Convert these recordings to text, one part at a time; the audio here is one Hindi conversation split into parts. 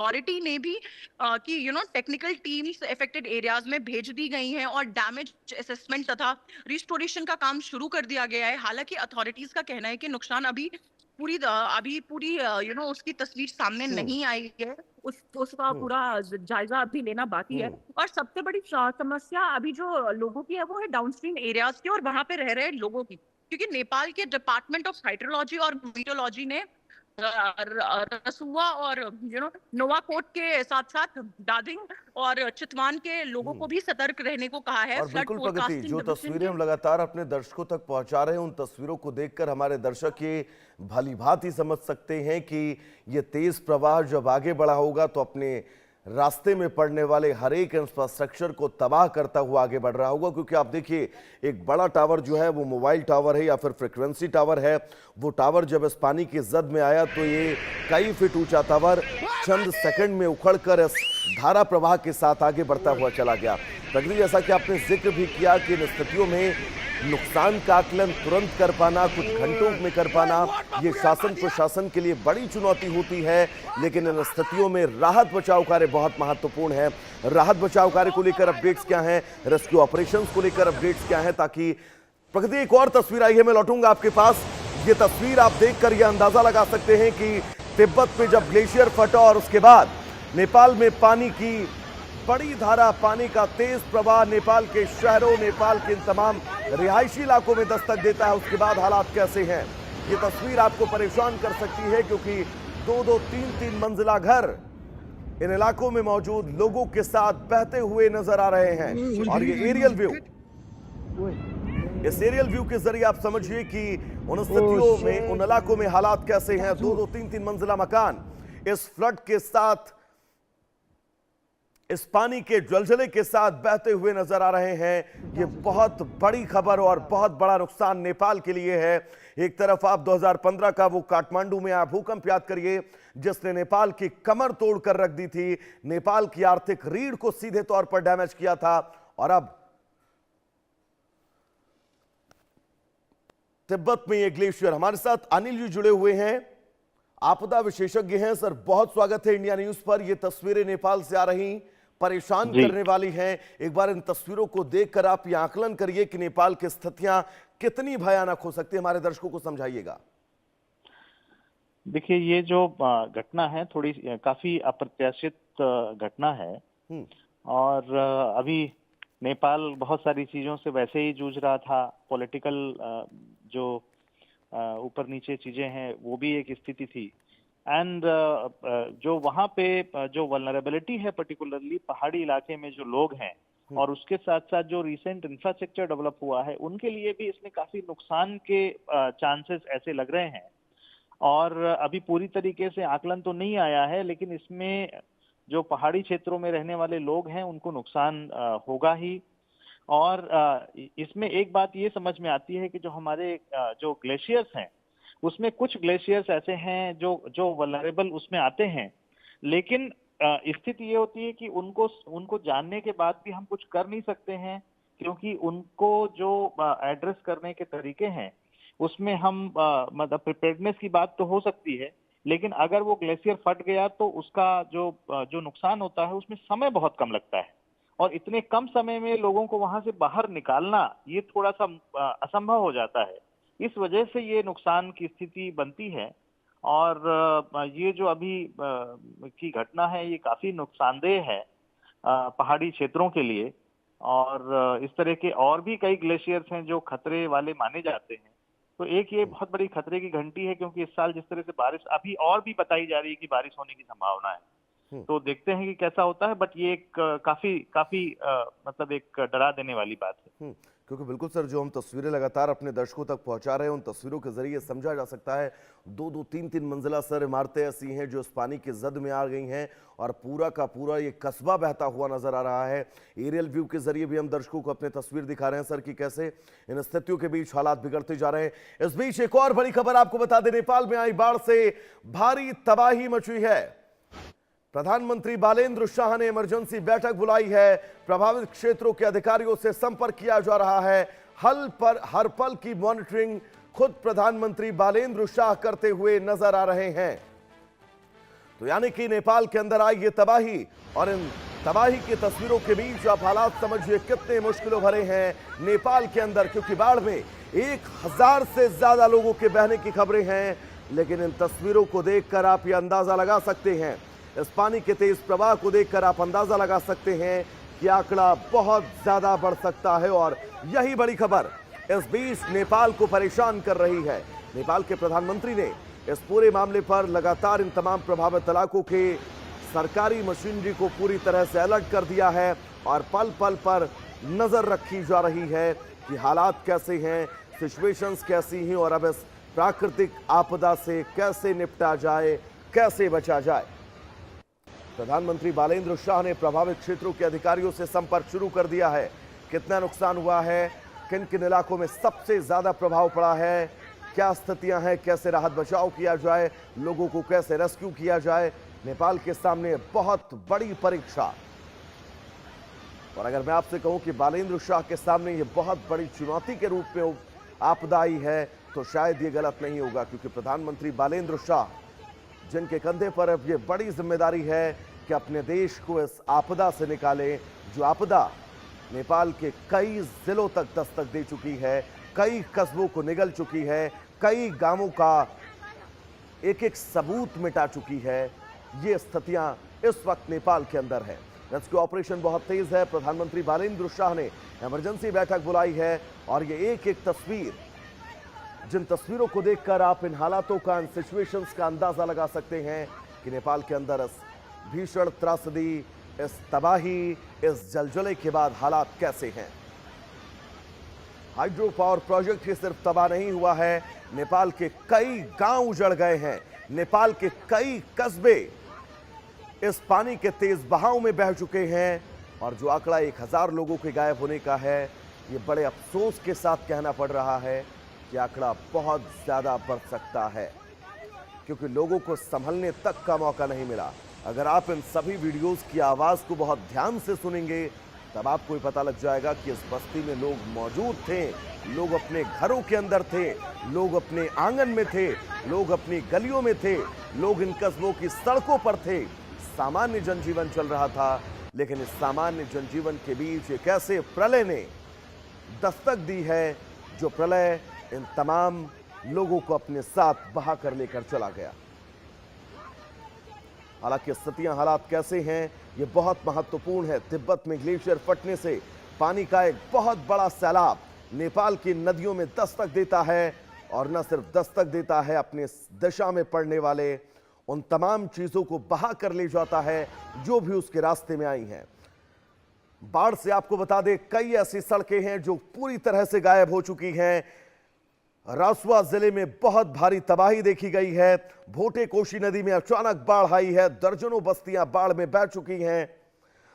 अथॉरिटी ने भी कि टेक्निकल टीम्स अफेक्टेड एरियाज में भेज दी गई हैं और डैमेज असेसमेंट तथा रिस्टोरेशन का काम शुरू कर दिया गया है। हालांकि अथॉरिटीज का कहना है कि नुकसान अभी पूरी उसकी तस्वीर सामने हम्म। नहीं आई है। उसका हम्म। पूरा जायजा अभी लेना बाकी है। हम्म। और सबसे बड़ी समस्या अभी जो लोगों की है वो है डाउनस्ट्रीम एरियाज की और वहां पे रह रहे लोगों की, क्योंकि नेपाल के डिपार्टमेंट ऑफ हाइड्रोलॉजी और मीटोलॉजी ने रसुआ और नोवाकोट के साथ साथ दादिंग और चितवान के लोगों हम्म। को भी सतर्क रहने को कहा है। और फ्लड बिल्कुल प्रगति, फोरकास्टिंग जो डिवीजन तस्वीरें के हम लगातार अपने दर्शकों तक पहुंचा रहे हैं, उन तस्वीरों को देखकर हमारे दर्शक ये भली भांति समझ सकते हैं कि ये तेज प्रवाह जब आगे बढ़ा होगा तो अपने रास्ते में पड़ने वाले हर एक इंफ्रास्ट्रक्चर को तबाह करता हुआ आगे बढ़ रहा होगा। क्योंकि आप देखिए, एक बड़ा टावर जो है वो मोबाइल टावर है या फिर फ्रिक्वेंसी टावर है, वो टावर जब इस पानी की जद में आया तो ये कई फीट ऊंचा टावर चंद सेकंड में उखड़कर इस धारा प्रवाह के साथ आगे बढ़ता हुआ चला गया। प्रगति, जैसा कि आपने जिक्र भी किया कि इन स्थितियों में नुकसान का आकलन तुरंत कर पाना, कुछ घंटों में कर पाना, ये शासन प्रशासन के लिए बड़ी चुनौती होती है। लेकिन इन स्थितियों में राहत बचाव कार्य बहुत महत्वपूर्ण है। राहत बचाव कार्य को लेकर अपडेट्स क्या हैं, रेस्क्यू ऑपरेशंस को लेकर अपडेट्स क्या हैं, ताकि प्रगति एक और तस्वीर आई है, मैं लौटूंगा आपके पास। ये तस्वीर आप देखकर यह अंदाजा लगा सकते हैं कि तिब्बत में जब ग्लेशियर फटा और उसके बाद नेपाल में पानी की बड़ी धारा, पानी का तेज प्रवाह नेपाल के शहरों, नेपाल के इन तमाम रिहायशी इलाकों में दस्तक देता है, उसके बाद हालात कैसे हैं ये तस्वीर आपको परेशान कर सकती है। क्योंकि 2-2, 3-3 मंजिला घर इन इलाकों में मौजूद लोगों के साथ बहते हुए नजर आ रहे हैं। और ये एरियल व्यू, इस एरियल व्यू के जरिए आप समझिए कि उन स्थितियों में, उन इलाकों में हालात कैसे हैं। 2-2, 3-3 मंजिला मकान इस फ्लड के साथ, इस पानी के जलजले के साथ बहते हुए नजर आ रहे हैं। ये बहुत बड़ी खबर और बहुत बड़ा नुकसान नेपाल के लिए है। एक तरफ आप 2015 का वो काठमांडू में आया भूकंप याद करिए, जिसने नेपाल की कमर तोड़कर रख दी थी, नेपाल की आर्थिक रीढ़ को सीधे तौर पर डैमेज किया था। और अब तिब्बत में ये ग्लेशियर। हमारे साथ अनिल जी जुड़े हुए हैं, आपदा विशेषज्ञ हैं। सर, बहुत स्वागत है इंडिया न्यूज पर। ये तस्वीरें नेपाल से आ रही, परेशान जी। करने वाली हैं। एक बार इन तस्वीरों को देखकर आप ये आकलन करिए कि नेपाल की स्थितियां कितनी भयानक हो सकती है, हमारे दर्शकों को समझाइएगा। देखिए, ये जो घटना है थोड़ी काफी अप्रत्याशित घटना है। हम्म। और अभी नेपाल बहुत सारी चीजों से वैसे ही जूझ रहा था। पॉलिटिकल जो ऊपर नीचे चीजें हैं वो भी एक स्थिति थी। एंड जो वहाँ पे जो वल्नरेबिलिटी है, पर्टिकुलरली पहाड़ी इलाके में जो लोग हैं, और उसके साथ साथ जो रिसेंट इंफ्रास्ट्रक्चर डेवलप हुआ है, उनके लिए भी इसमें काफी नुकसान के चांसेस ऐसे लग रहे हैं। और अभी पूरी तरीके से आकलन तो नहीं आया है, लेकिन इसमें जो पहाड़ी क्षेत्रों में रहने वाले लोग हैं उनको नुकसान होगा ही। और इसमें एक बात ये समझ में आती है कि जो हमारे जो ग्लेशियर्स हैं, उसमें कुछ ग्लेशियर्स ऐसे हैं जो जो वल्नरेबल उसमें आते हैं। लेकिन स्थिति ये होती है कि उनको उनको जानने के बाद भी हम कुछ कर नहीं सकते हैं, क्योंकि उनको जो एड्रेस करने के तरीके हैं उसमें हम मतलब प्रिपेयर्डनेस की बात तो हो सकती है, लेकिन अगर वो ग्लेशियर फट गया तो उसका जो जो नुकसान होता है उसमें समय बहुत कम लगता है। और इतने कम समय में लोगों को वहां से बाहर निकालना ये थोड़ा सा असंभव हो जाता है। इस वजह से ये नुकसान की स्थिति बनती है। और ये जो अभी की घटना है ये काफी नुकसानदेह है पहाड़ी क्षेत्रों के लिए। और इस तरह के और भी कई ग्लेशियर्स हैं जो खतरे वाले माने जाते हैं। तो एक ये बहुत बड़ी खतरे की घंटी है, क्योंकि इस साल जिस तरह से बारिश अभी और भी बताई जा रही है कि बारिश होने की संभावना है। तो देखते हैं कि कैसा होता है। बट ये एक काफी काफी मतलब एक डरा देने वाली बात है। क्योंकि बिल्कुल सर, जो हम तस्वीरें लगातार अपने दर्शकों तक पहुंचा रहे हैं, उन तस्वीरों के जरिए समझा जा सकता है 2-2, 3-3 मंजिला सर इमारतें ऐसी हैं जो इस पानी की जद में आ गई हैं और पूरा का पूरा ये कस्बा बहता हुआ नजर आ रहा है। एरियल व्यू के जरिए भी हम दर्शकों को अपने तस्वीर दिखा रहे हैं सर कि कैसे इन स्थितियों के बीच हालात बिगड़ते जा रहे हैं। इस बीच एक और बड़ी खबर आपको बता दें, नेपाल में आई बाढ़ से भारी तबाही मची है। प्रधानमंत्री बालेंद्र शाह ने इमरजेंसी बैठक बुलाई है। प्रभावित क्षेत्रों के अधिकारियों से संपर्क किया जा रहा है। हर पल की मॉनिटरिंग खुद प्रधानमंत्री बालेंद्र शाह करते हुए नजर आ रहे हैं। तो यानी कि नेपाल के अंदर आई ये तबाही, और इन तबाही की तस्वीरों के बीच आप हालात समझिए कितने मुश्किलों भरे हैं नेपाल के अंदर, क्योंकि बाढ़ में 1000 से ज्यादा लोगों के बहने की खबरें हैं। लेकिन इन तस्वीरों को देखकर आप ये अंदाजा लगा सकते हैं, इस पानी के तेज प्रवाह को देखकर आप अंदाजा लगा सकते हैं कि आंकड़ा बहुत ज्यादा बढ़ सकता है। और यही बड़ी खबर इस बीच नेपाल को परेशान कर रही है। नेपाल के प्रधानमंत्री ने इस पूरे मामले पर लगातार इन तमाम प्रभावित इलाकों के सरकारी मशीनरी को पूरी तरह से अलर्ट कर दिया है और पल पल पर नजर रखी जा रही है कि हालात कैसे हैं, सिचुएशंस कैसी हैं और अब इस प्राकृतिक आपदा से कैसे निपटा जाए, कैसे बचा जाए। प्रधानमंत्री बालेंद्र शाह ने प्रभावित क्षेत्रों के अधिकारियों से संपर्क शुरू कर दिया है। कितना नुकसान हुआ है, किन किन इलाकों में सबसे ज्यादा प्रभाव पड़ा है, क्या स्थितियां हैं, कैसे राहत बचाव किया जाए, लोगों को कैसे रेस्क्यू किया जाए। नेपाल के सामने बहुत बड़ी परीक्षा, और अगर मैं आपसे कहूं कि बालेंद्र शाह के सामने ये बहुत बड़ी चुनौती के रूप में आपदा आई है, तो शायद ये गलत नहीं होगा, क्योंकि प्रधानमंत्री बालेंद्र शाह जिनके कंधे पर अब ये बड़ी जिम्मेदारी है कि अपने देश को इस आपदा से निकालें, जो आपदा नेपाल के कई जिलों तक दस्तक दे चुकी है, कई कस्बों को निगल चुकी है, कई गांवों का एक एक सबूत मिटा चुकी है। ये स्थितियां इस वक्त नेपाल के अंदर है। रेस्क्यू ऑपरेशन बहुत तेज है। प्रधानमंत्री बालेंद्र शाह ने इमरजेंसी बैठक बुलाई है और ये एक एक तस्वीर, जिन तस्वीरों को देखकर आप इन हालातों का, इन सिचुएशंस का अंदाजा लगा सकते हैं कि नेपाल के अंदर इस भीषण त्रासदी, इस तबाही, इस जलजले के बाद हालात कैसे हैं। हाइड्रो पावर प्रोजेक्ट ही सिर्फ तबाह नहीं हुआ है, नेपाल के कई गांव उजड़ गए हैं, नेपाल के कई कस्बे इस पानी के तेज बहाव में बह चुके हैं। और जो आंकड़ा 1000 लोगों के गायब होने का है, ये बड़े अफसोस के साथ कहना पड़ रहा है कि आंकड़ा बहुत ज्यादा बढ़ सकता है, क्योंकि लोगों को संभलने तक का मौका नहीं मिला। अगर आप इन सभी वीडियोस की आवाज को बहुत ध्यान से सुनेंगे, तब आपको पता लग जाएगा कि इस बस्ती में लोग मौजूद थे, लोग अपने घरों के अंदर थे, लोग अपने आंगन में थे, लोग अपनी गलियों में थे, लोग इन कस्बों की सड़कों पर थे। सामान्य जनजीवन चल रहा था, लेकिन इस सामान्य जनजीवन के बीच एक ऐसे प्रलय ने दस्तक दी है, जो प्रलय इन तमाम लोगों को अपने साथ बहा कर लेकर चला गया। हालांकि स्थितियां, हालात कैसे हैं, ये बहुत महत्वपूर्ण है। तिब्बत में ग्लेशियर फटने से पानी का एक बहुत बड़ा सैलाब नेपाल की नदियों में दस्तक देता है, और न सिर्फ दस्तक देता है, अपने दिशा में पड़ने वाले उन तमाम चीजों को बहा कर ले जाता है जो भी उसके रास्ते में आई हैं। बाढ़ से आपको बता दें, कई ऐसी सड़कें हैं जो पूरी तरह से गायब हो चुकी हैं। रासुआ जिले में बहुत भारी तबाही देखी गई है। भोटे कोशी नदी में अचानक बाढ़ आई है, दर्जनों बस्तियां बाढ़ में बह चुकी हैं,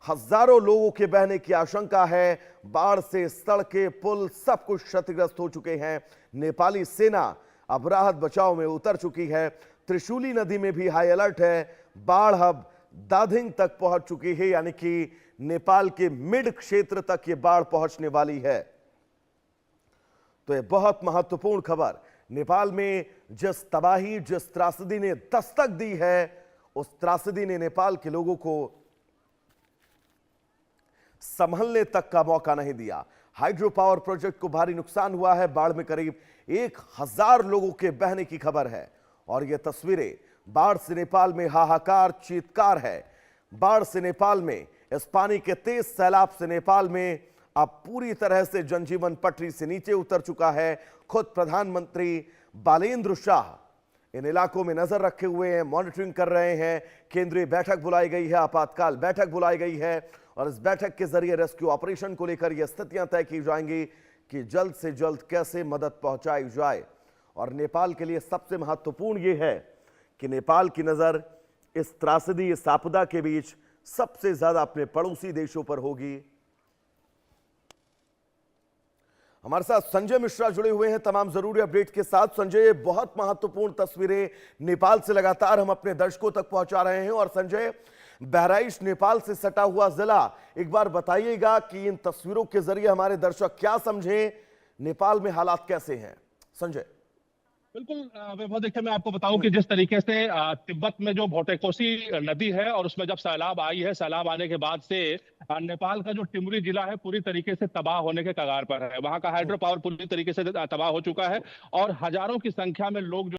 हजारों लोगों के बहने की आशंका है। बाढ़ से सड़कें, पुल सब कुछ क्षतिग्रस्त हो चुके हैं। नेपाली सेना अब राहत बचाव में उतर चुकी है। त्रिशूली नदी में भी हाई अलर्ट है। बाढ़ अब दाधिंग तक पहुंच चुकी है, यानी कि नेपाल के मिड क्षेत्र तक ये बाढ़ पहुंचने वाली है। तो यह बहुत महत्वपूर्ण खबर, नेपाल में जिस तबाही, जिस त्रासदी ने दस्तक दी है, उस त्रासदी ने नेपाल के लोगों को संभलने तक का मौका नहीं दिया। हाइड्रो पावर प्रोजेक्ट को भारी नुकसान हुआ है। बाढ़ में करीब 1000 लोगों के बहने की खबर है, और यह तस्वीरें बाढ़ से नेपाल में हाहाकार, चीत्कार है। बाढ़ से नेपाल में, इस पानी के तेज सैलाब से नेपाल में अब पूरी तरह से जनजीवन पटरी से नीचे उतर चुका है। खुद प्रधानमंत्री बालेंद्र शाह इन इलाकों में नजर रखे हुए हैं, मॉनिटरिंग कर रहे हैं। केंद्रीय बैठक बुलाई गई है, आपातकाल बैठक बुलाई गई है, और इस बैठक के जरिए रेस्क्यू ऑपरेशन को लेकर यह स्थितियां तय की जाएंगी कि जल्द से जल्द कैसे मदद पहुंचाई जाए। और नेपाल के लिए सबसे महत्वपूर्ण यह है कि नेपाल की नजर इस त्रासदी, इस आपदा के बीच सबसे ज्यादा अपने पड़ोसी देशों पर होगी। हमारे साथ संजय मिश्रा जुड़े हुए हैं तमाम जरूरी अपडेट के साथ। संजय, बहुत महत्वपूर्ण तस्वीरें नेपाल से लगातार हम अपने दर्शकों तक पहुंचा रहे हैं। और संजय, बहराइच नेपाल से सटा हुआ जिला, एक बार बताइएगा कि इन तस्वीरों के जरिए हमारे दर्शक क्या समझे, नेपाल में हालात कैसे हैं। संजय। बिल्कुल वैभव, देखिए मैं आपको बताऊं कि जिस तरीके से तिब्बत में जो भोटेकोसी नदी है और उसमें जब सैलाब आई है, सैलाब आने के बाद से नेपाल का जो टिमरी जिला है पूरी तरीके से तबाह होने के कगार पर है। वहां का हाइड्रो पावर पूरी तरीके से तबाह हो चुका है और हजारों की संख्या में लोग जो